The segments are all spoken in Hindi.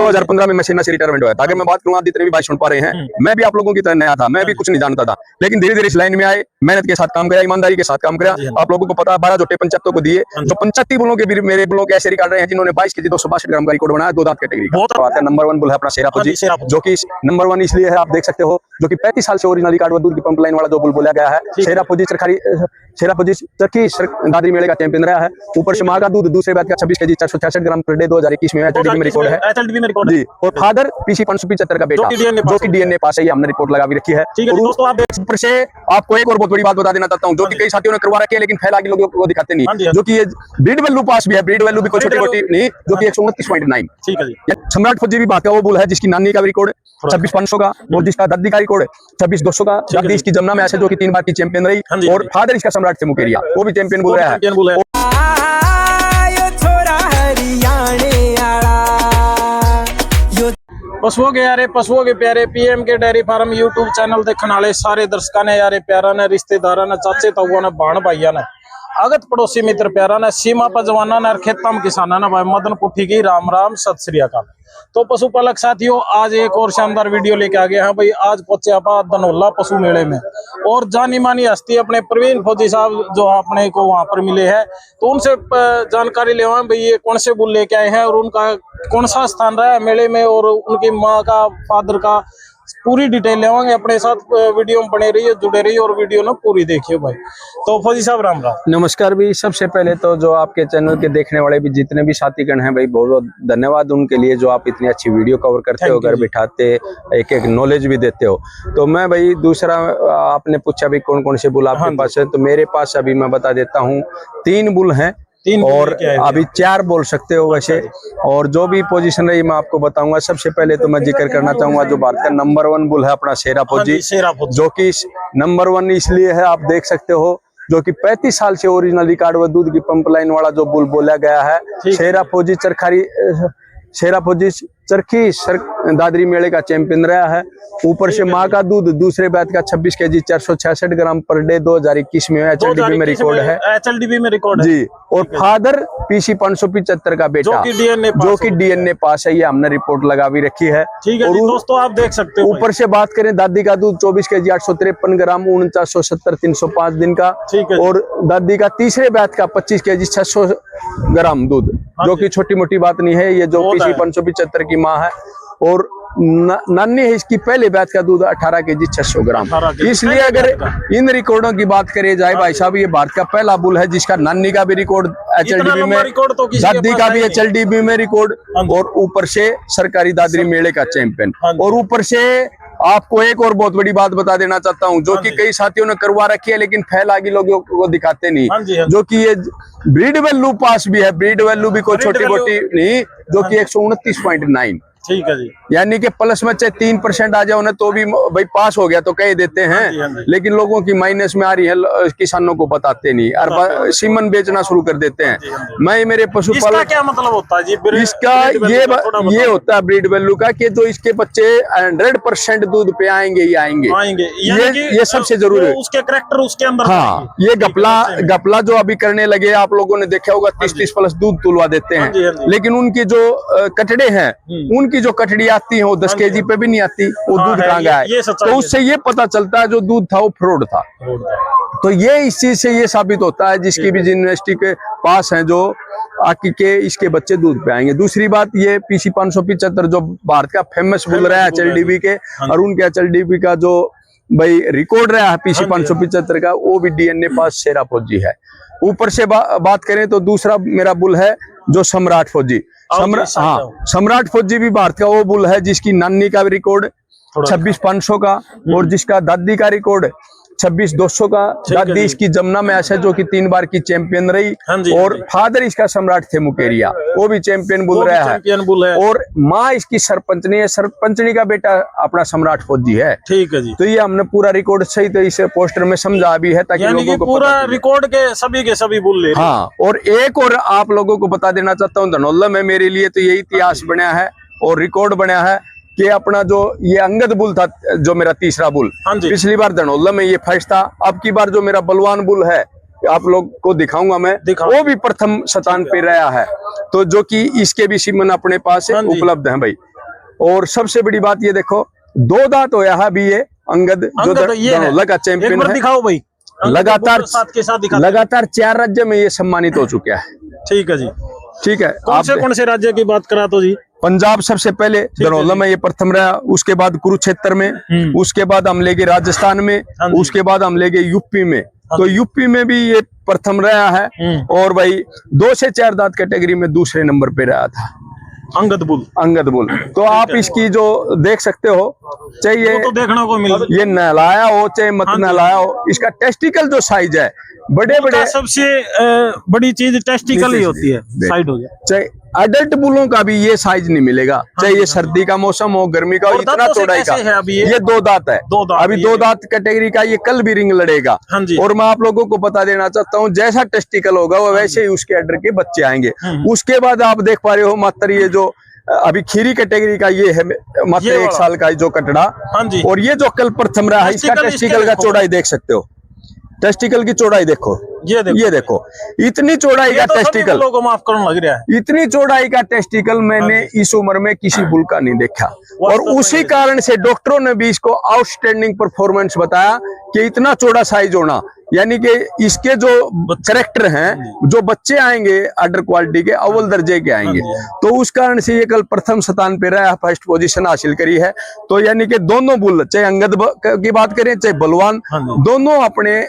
2015 में मैं सेना से रिटायरमेंट हुआ था। अगर मैं बात करूँ, आप जितने भी भाई सुन पा रहे हैं, मैं भी आप लोगों की तरह नया था, मैं भी कुछ नहीं जानता था, लेकिन धीरे धीरे इस लाइन में आए, मेहनत के साथ काम किया, ईमानदारी के साथ काम किया। आप लोगों को पता 12 जोटे पंचायतों को दिए, तो 75 बुलों के भी मेरे बुलों के ऐसे रिकॉर्ड रहे हैं जिन्होंने 22 केजी 262 ग्राम का रिकॉर्ड बनाया, 2 दांत कैटेगरी का। नंबर 1 बुल है अपना शेरा फौजी, जो कि नंबर 1 इसलिए है, आप देख सकते हो, जो कि 35 साल से ओरिजिनल रिकॉर्ड व दूध की पंप लाइन वाला जो बुल बोला गया है। शेरा फौजी चरखी दादरी मेले का चैंपियन रहा है। ऊपर से माँ का दूध दूसरे बात का 26 केजी 466 ग्राम पर डे 2021 में एचएलडीबी में रिकॉर्ड है जी। और फादर पीसी 575 का बेटा, जो कि डीएनए पास है, हमने रिपोर्ट लगा भी रखी है। ऊपर से आपको एक और बहुत बड़ी बात बता देना चाहता हूँ, जो कि कई साथियों ने करवा रखी है, लेकिन फैला के लोगों को दिखाते नहीं, जो कि ये ब्रीड वैल्यू पास भी है, ब्रीड वैल्यू भी कोई छोटी मोटी नहीं, जो कि 129.9। सम्राट फौजी भी बात का वो बुल है जिसकी नानी का भी रिकॉर्ड 26,500 का, और जिसका दादी का रिकॉर्ड 26,200 का। दादी इसकी जमुना में ऐसे जो कि 3 बार की चैंपियन रही, और फादर इसका सम्राट से मुकेरिया, वो भी चैंपियन बोल रहा है। पशुओं के यारे, पशुओं के प्यारे, पीएम के डेयरी फार्म यूट्यूब चैनल देखने वाले सारे दर्शकों ने, यारे प्यारा ने, रिश्तेदारा ने, चाचे ताऊआ ने, भाण भाइया ने, अगत पड़ोसी मित्र प्यारा ने, सीमा पर जवाना ने, खेतम किसाना ने, भाई मदन पुठी की राम राम सत श्री अकाल। तो पशुपालक साथियों, आज एक और शानदार वीडियो लेके आ गए हैं भाई। आज पहुंचे आप धनौला पशु मेले में, और जानी मानी हस्ती अपने प्रवीण फौजी साहब जो अपने को वहां पर मिले हैं, तो उनसे जानकारी ले भाई ये कौन से बुल लेके आए हैं और उनका कौन सा स्थान रहा है मेले में, और उनकी माँ का, फादर का पूरी डिटेल लेवांगे। अपने साथ वीडियो में बने रहिए, जुड़े रहिए, और वीडियो ना पूरी देखिए भाई। तो फौजी साहब राम राम। नमस्कार भी। सबसे पहले तो जो आपके चैनल के देखने वाले भी जितने भी साथीगण हैं भाई, बहुत बहुत धन्यवाद उनके लिए, जो आप इतनी अच्छी वीडियो कवर करते हो, घर बिठाते, एक एक नॉलेज भी देते हो। तो मैं भाई दूसरा, आपने पूछा भी कौन कौन से बुल आपके पास है, तो मेरे पास अभी मैं बता देता हूँ 3 बुल हैं, और अभी 4 बोल सकते हो वैसे। और जो भी पोजीशन रही मैं आपको बताऊंगा। सबसे पहले तो मैं जिक्र करना चाहूंगा जो भारत का नंबर 1 बुल है अपना शेरा फौजी, जो कि नंबर 1 इसलिए है, आप देख सकते हो, जो कि 35 साल से ओरिजिनल रिकॉर्ड व दूध की पंप लाइन वाला जो बुल बोला गया है। शेरा फौजी चरखी दादरी मेले का चैंपियन रहा है। ऊपर से माँ का दूध दूसरे बैच का 26 केजी 466 ग्राम पर डे 2021 में एचएलडीबी में रिकॉर्ड है, एचएलडीबी में रिकॉर्ड है जी। और फादर पीसी 575 का बेटा, जो कि डीएनए पास है, ये हमने रिपोर्ट लगा भी रखी है। ठीक है दोस्तों, आप देख सकते हो। ऊपर से बात करें, दादी का दूध 24 केजी 853 ग्राम 4970 305 दिन का, और दादी का तीसरे बैच का 25 केजी 600 ग्राम दूध, जो कि छोटी मोटी बात नहीं है। ये जो पीसी 575 की माँ है, और नानी है इसकी पहले बैच का दूध 18 केजी 600 ग्राम। इसलिए अगर इन रिकॉर्डों की बात करी जाए भाई साहब, ये भारत का पहला बुल है जिसका नानी का भी रिकॉर्ड एचएलडीबी में, दादी का भी एचएलडीबी में रिकॉर्ड, और ऊपर से सरकारी दादरी मेले का चैंपियन। और ऊपर से आपको एक और बहुत बड़ी बात बता देना चाहता हूं, जो कि कई साथियों ने करवा रखी है, लेकिन फैला के लोगों को दिखाते नहीं, जो कि ये ब्रीड वैल्यू पास भी है, ब्रीड वैल्यू भी कोई छोटी मोटी नहीं, जो कि 129.9। ठीक है जी, यानी कि प्लस में चाहे 3% आ जाओ ना तो भी भाई पास हो गया तो कह देते हैं, लेकिन लोगों की माइनस में आ रही है, किसानों को बताते नहीं, और सीमन बेचना शुरू कर देते हैं। मैं मेरे पशुपालक, क्या मतलब होता है जी इसका ये होता है ब्रीड वैल्यू का, कि जो इसके बच्चे 100% दूध पे आएंगे ही आएंगे, ये सबसे जरूरी है। उसके करैक्टर उसके अंदर, हाँ, ये गपला जो अभी करने लगे, आप लोगों ने देखा होगा, 30 प्लस दूध तुलवा देते हैं, लेकिन उनकी जो कटड़े हैं, उनकी जो कटड़ी आती है वो 10 केजी पे भी नहीं आती, वो दूध कहाँ गया है। तो उससे ये पता चलता है जो दूध था वो फ्रॉड था। तो ये इस चीज से ये साबित होता है, जिसकी भी यूनिवर्सिटी के पास है, जो आके के इसके बच्चे दूध पे आएंगे। दूसरी बात, ये पीसी 575 जो भारत का फेमस बुल रहा है एचएलडीबी के, और उनके एचएलडीबी का जो भाई रिकॉर्ड रहा है पीसी 575 का, वो भी डीएनए पास शेरा फौजी है। ऊपर से बात करें तो दूसरा मेरा बुल है जो सम्राट फौजी। सम्राट फौजी भी भारत का वो बुल है जिसकी नानी का भी रिकॉर्ड 26,500 का, और जिसका दादी का रिकॉर्ड 26,200 का। दादी इसकी जमुना में ऐसा जो कि 3 बार की चैंपियन रही, और फादर इसका सम्राट थे मुकेरिया, वो भी चैंपियन बुल रहा है। और माँ इसकी सरपंचनी का बेटा अपना सम्राट फौजी है। ठीक है जी। तो ये हमने पूरा रिकॉर्ड सही तो इसे पोस्टर में समझा भी है, ताकि लोगों को पूरा रिकॉर्ड के सभी बुल ले। हाँ, और एक और आप लोगों को बता देना चाहता हूँ, धनौला में मेरे लिए तो ये इतिहास बना है और रिकॉर्ड बना है कि अपना जो ये अंगद बुल था, जो मेरा तीसरा बुल, पिछली बार धनौला में ये फर्स्ट था। अब की बार जो मेरा बलवान बुल है, आप लोग को दिखाऊंगा मैं, वो भी प्रथम स्थान पे रहा है। तो जो कि इसके भी सीमन अपने पास उपलब्ध है भाई। और सबसे बड़ी बात ये देखो, 2 दांत होया है अभी ये अंगद जो धनौला का चैंपियन है। दिखाओ भाई, लगातार 4 राज्य में ये सम्मानित हो चुका है। ठीक है जी, ठीक है। कौन से राज्य की बात करा तो जी? पंजाब सबसे पहले धनौला में ये प्रथम रहा, उसके बाद कुरुक्षेत्र में, उसके बाद हम ले गए राजस्थान में, उसके बाद हम ले गए यूपी में। तो यूपी में भी ये प्रथम रहा है। और भाई 2 से 4 दांत कैटेगरी में दूसरे नंबर पे रहा था अंगद बुल। तो आप इसकी जो देख सकते हो, चाहे तो देखने को मिल, ये नहलाया हो चाहे मत नहलाया हो, इसका टेस्टिकल जो साइज है बड़े सबसे बड़ी चीज टेस्टिकल ही होती है, साइड हो जाए। चाहे अडल्ट बुलों का भी ये साइज नहीं मिलेगा, चाहे ये सर्दी का मौसम हो गर्मी का हो, इतना चौड़ाई का है। अभी ये 2 दांत है, अभी 2 दांत कैटेगरी का ये कल भी रिंग लड़ेगा। और मैं आप लोगों को बता देना चाहता हूँ, जैसा टेस्टिकल होगा वो वैसे ही उसके अडर के बच्चे आएंगे। उसके बाद आप देख पा रहे हो मात्र ये जो अभी खीरी कैटेगरी का ये है मात्र 1 साल का जो कटड़ा, और ये जो कल प्रथम रहा है, इसका टेस्टिकल का चौड़ाई देख सकते हो। टेस्टिकल की चौड़ाई देखो, ये देखो इतनी चौड़ाई का टेस्टिकल, लोगों को माफ करने लग रहा है। इतनी चौड़ाई का टेस्टिकल मैंने इस उम्र में किसी बुल का नहीं देखा। और उसी कारण से डॉक्टरों ने भी इसको आउटस्टैंडिंग परफॉर्मेंस बताया कि इतना चौड़ा साइज होना, यानी कि इसके जो करेक्टर हैं, जो बच्चे आएंगे अडर क्वालिटी के अव्वल दर्जे के आएंगे। तो उस कारण से ये कल प्रथम स्थान पे रहा, फर्स्ट पोजीशन हासिल करी है। तो यानी कि दोनों बुल, चाहे अंगद की बात करें चाहे बलवान, दोनों अपने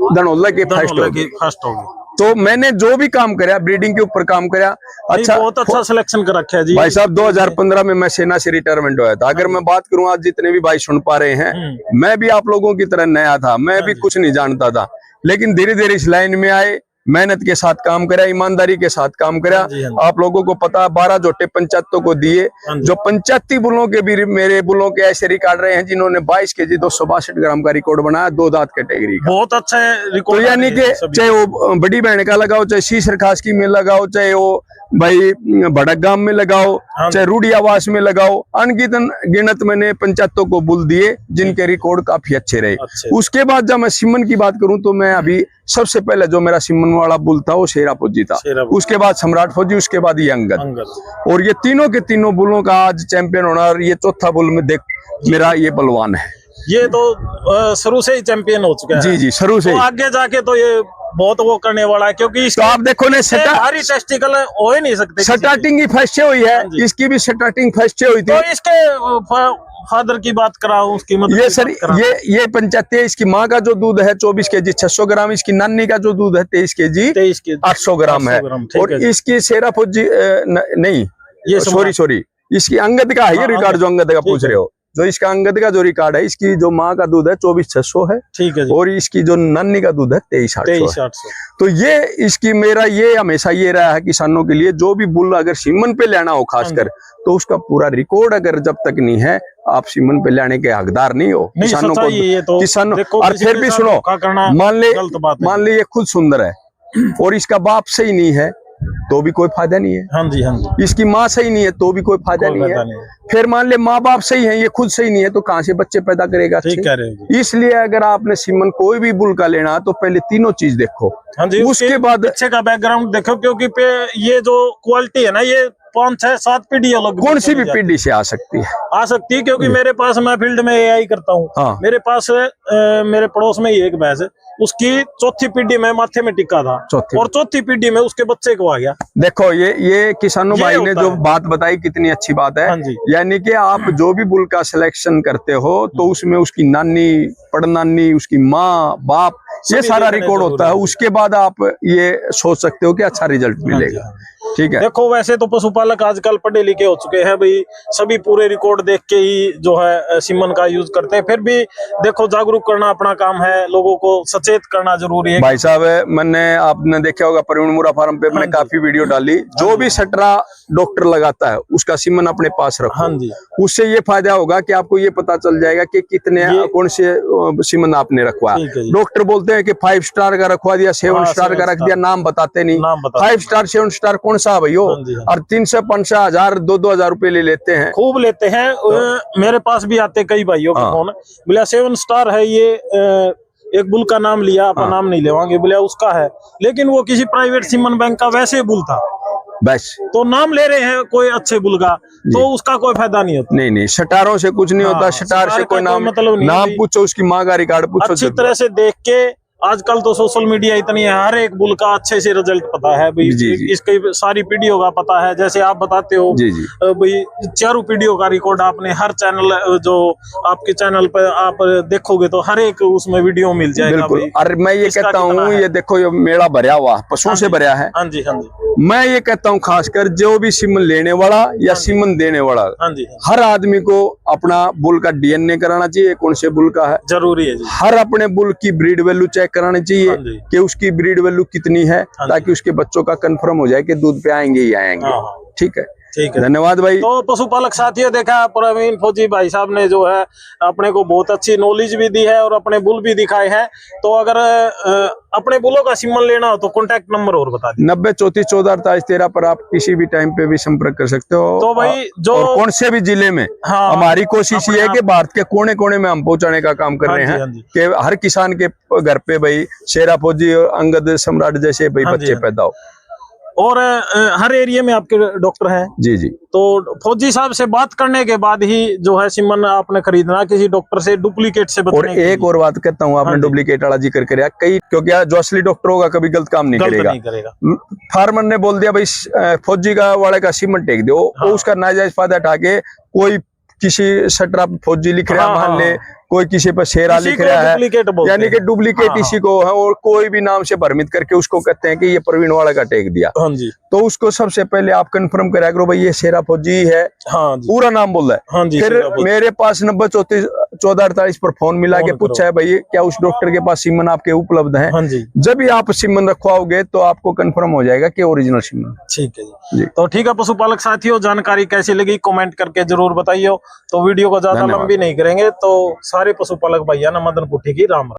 धनौला के फर्स्ट हो गए। तो मैंने जो भी काम करा ब्रीडिंग के ऊपर काम करा, अच्छा बहुत अच्छा सिलेक्शन कर रखा है जी भाई साहब। 2015 में मैं सेना से रिटायरमेंट हुआ था। अगर मैं बात करूं, आज जितने भी भाई सुन पा रहे हैं, मैं भी आप लोगों की तरह नया था, मैं भी कुछ नहीं जानता था, लेकिन धीरे धीरे इस लाइन में आए, मेहनत के साथ काम करा, ईमानदारी के साथ काम करा। आप लोगों को पता, 12 जोटे पंचायतों को दिए, जो पंचायती बुलों के भी मेरे बुलों के ऐसे रिकॉर्ड रहे हैं जिन्होंने 22 केजी 262 ग्राम का रिकॉर्ड बनाया 2 दांत कैटेगरी का। बहुत अच्छा है रिकॉर्ड। तो यानी कि चाहे वो बड़ी बहन का लगाओ, चाहे शीशर खास की में लगाओ, चाहे वो भाई भड़कगाम में लगाओ, चाहे रूढ़ी आवास में लगाओ, अनगिनत मैंने पंचायतों को बुल दिए जिनके रिकॉर्ड काफी अच्छे रहे। उसके बाद जब मैं सिमन की बात करूं, तो मैं अभी सबसे पहले जो मेरा सिमन वाला बुल था वो शेरा फौजी था, उसके बाद सम्राट फौजी, उसके बाद ये अंगद। और ये तीनों के तीनों बुलों का आज चैंपियन होना, और ये चौथा बुल में देख मेरा ये बलवान है। ये तो शुरू से ही चैंपियन हो चुका है। जी शुरू से। तो आगे जाके तो ये बहुत वो करने वाला है, क्योंकि तो आप देखो ने सारी टेस्टिकल हो ही नहीं सकते। स्टार्टिंग ही फर्स्ट से हुई है, इसकी भी स्टार्टिंग फर्स्ट से हुई थी। तो इसके फादर की बात कराओ, उसकी मदद ये सर ये पंचायती, इसकी माँ का जो दूध है 24 केजी 600 ग्राम, इसकी नानी का जो दूध है 23 केजी 800 ग्राम है। और इसकी शेरा फौजी नहीं, ये सॉरी इसकी अंगद का है ये रिकॉर्ड जो अंगद का पूछ रहे हो। जो इसका अंगद का जो रिकॉर्ड है, इसकी जो माँ का दूध है 24,600 है, ठीक है जी। और इसकी जो नानी का दूध है 23,800। तो ये इसकी मेरा ये हमेशा ये रहा है किसानों के लिए, जो भी बुल अगर सीमन पे लेना हो खासकर, तो उसका पूरा रिकॉर्ड अगर जब तक नहीं है, आप सीमन पे लेने के हकदार नहीं हो। किसानों को किसानों, और फिर भी सुनो, मान ले ये खुद सुंदर है और इसका बाप सही नहीं है तो भी कोई फायदा नहीं है। हाँ जी। इसकी माँ सही नहीं है तो भी कोई फायदा नहीं है। फिर मान ले माँ बाप सही है, ये खुद सही नहीं है, तो कहाँ से बच्चे पैदा करेगा? इसलिए अगर आपने सीमन कोई भी बुल का लेना तो पहले तीनों चीज देखो। हाँ जी, उसके बाद बच्चे का बैकग्राउंड देखो, क्योंकि ये जो क्वालिटी है ना, ये 5, 6, 7 पीढ़ी अलग, कौन सी भी पीढ़ी से आ सकती है क्योंकि मेरे पास, मैं फील्ड में एआई करता हूँ। हाँ। मेरे पास मेरे पड़ोस में ही एक भैंस है, उसकी 4थी पीढ़ी में माथे में टिक्का था, और 4थी पीढ़ी में उसके बच्चे को आ गया। देखो ये किसानों भाई ने जो बात बताई कितनी अच्छी बात है। यानी कि आप जो भी बुल का सिलेक्शन करते हो तो उसमें उसकी नानी, पड़नानी, उसकी माँ, बाप, ये सारा रिकॉर्ड होता है। उसके बाद आप ये सोच सकते हो कि अच्छा रिजल्ट मिलेगा। ठीक है। देखो वैसे तो पशुपालक आजकल पढ़े लिखे हो चुके हैं भाई, सभी पूरे रिकॉर्ड देख के ही जो है सीमन का यूज करते हैं। फिर भी देखो, जागरूक करना अपना काम है, लोगों को सचेत करना जरूरी है। भाई साहब, मैंने आपने देखा होगा प्रवीण मुरा फार्म पे मैंने काफी वीडियो डाली। जो भी सटरा डॉक्टर लगाता है उसका सीमन अपने पास रखो। हाँ जी। उससे ये फायदा होगा कि आपको ये पता चल जाएगा कि कितने कौन से सीमन आपने रखवाया। डॉक्टर बोलते हैं कि 5 स्टार का रखवा दिया, 7 स्टार का रख दिया, नाम बताते नहीं। 5 स्टार 7 स्टार कौन सा भैया? और 300-500 हजार 2-2 रुपए ले लेते हैं, खूब लेते हैं। मेरे पास भी आते कई भाइयों के फोन, बोला 7 स्टार है ये, एक बुल का नाम लिया, अपना नाम नहीं लेवांगे, बोले उसका है, लेकिन वो किसी प्राइवेट सीमन बैंक का वैसे बुल था। बस। तो नाम ले रहे हैं कोई अच्छे बुल का, तो उसका कोई फायदा नहीं होता। नहीं नहीं, शटारों से कुछ नहीं होता, शटार से कोई नाम मतलब नहीं, नाम पूछो, उसकी माँ का रिकॉर्ड पूछो, अच्छी तरह से देख के। आजकल तो सोशल मीडिया इतनी है, हर एक बुल का अच्छे से रिजल्ट पता है भाई, इसकी सारी पीढ़ियों का पता है। जैसे आप बताते हो भाई, चारों पीढ़ियों का रिकॉर्ड आपने हर चैनल, जो आपके चैनल पर आप देखोगे तो हर एक उसमें वीडियो मिल जाएगा भाई। अरे मैं ये कहता हूँ, ये देखो ये मेला भरा हुआ पशुओं से भरा है। हाँ जी, हाँ जी। मैं ये कहता हूँ खासकर जो भी सीमन लेने वाला या सीमन देने वाला, हाँ जी, हर आदमी को अपना बुल का डीएनए कराना चाहिए, कौन से बुल का है, जरूरी है जी। हर अपने बुल की ब्रीड वैल्यू चेक करानी चाहिए कि उसकी ब्रीड वैल्यू कितनी है, ताकि उसके बच्चों का कंफर्म हो जाए कि दूध पे आएंगे ही आएंगे। ठीक है, ठीक है, धन्यवाद भाई। तो पशुपालक साथियों, देखा प्रवीण फौजी भाई साहब ने जो है अपने को बहुत अच्छी नॉलेज भी दी है और अपने बुल भी दिखाए हैं। तो अगर अपने बुलों का सीमन लेना हो तो कॉन्टैक्ट नंबर और बता दीजिए। 90 34 14 48 13 पर आप किसी भी टाइम पे भी संपर्क कर सकते हो। तो भाई जो कौन से भी जिले में, हमारी कोशिश ये है कि भारत के कोने कोने में हम पहुंचाने का काम कर रहे हैं कि हर किसान के घर पे भाई शेरा फौजी और अंगद सम्राट जैसे भाई बच्चे पैदा हो। और हर एरिया में आपके डॉक्टर हैं? जी जी। तो फौजी साहब से बात करने के बाद ही जो है सीमन आपने खरीदना, किसी डॉक्टर से डुप्लीकेट से बचने। और एक और बात कहता हूँ, आपने डुप्लीकेट वाला जिक्र किया, कई क्योंकि जो असली डॉक्टर होगा कभी गलत काम नहीं करेगा। फार्मर ने बोल दिया भाई फौजी का वाले का सीमन टेक दो, उसका नाजायज फायदा उठा के कोई किसी सटरा फौजी लिख रहा है, मान ले कोई किसी पर शेरा लिख रहा है, यानी कि डुप्लीकेट इसी को है, और कोई भी नाम से भ्रमित करके उसको कहते हैं कि ये प्रवीण वाला का टेक दिया। हाँ जी। तो उसको सबसे पहले आप कंफर्म करा करो भाई ये शेरा फौजी है। हाँ जी। पूरा नाम बोल रहा है। हाँ जी। फिर मेरे पास 90 34 14 48 पर फोन मिला के पूछा है भाई क्या उस डॉक्टर के पास सीमन आपके उपलब्ध है। हाँ जी। जब भी आप सीमन रखवाओगे तो आपको कंफर्म हो जाएगा कि ओरिजिनल सीमन। ठीक है जी। तो ठीक है पशुपालक साथियों, जानकारी कैसी लगी कमेंट करके जरूर बताइए। तो वीडियो को ज्यादा लंबी नहीं करेंगे, तो सारे पशुपालक भैया ना मदन पुठी की राम।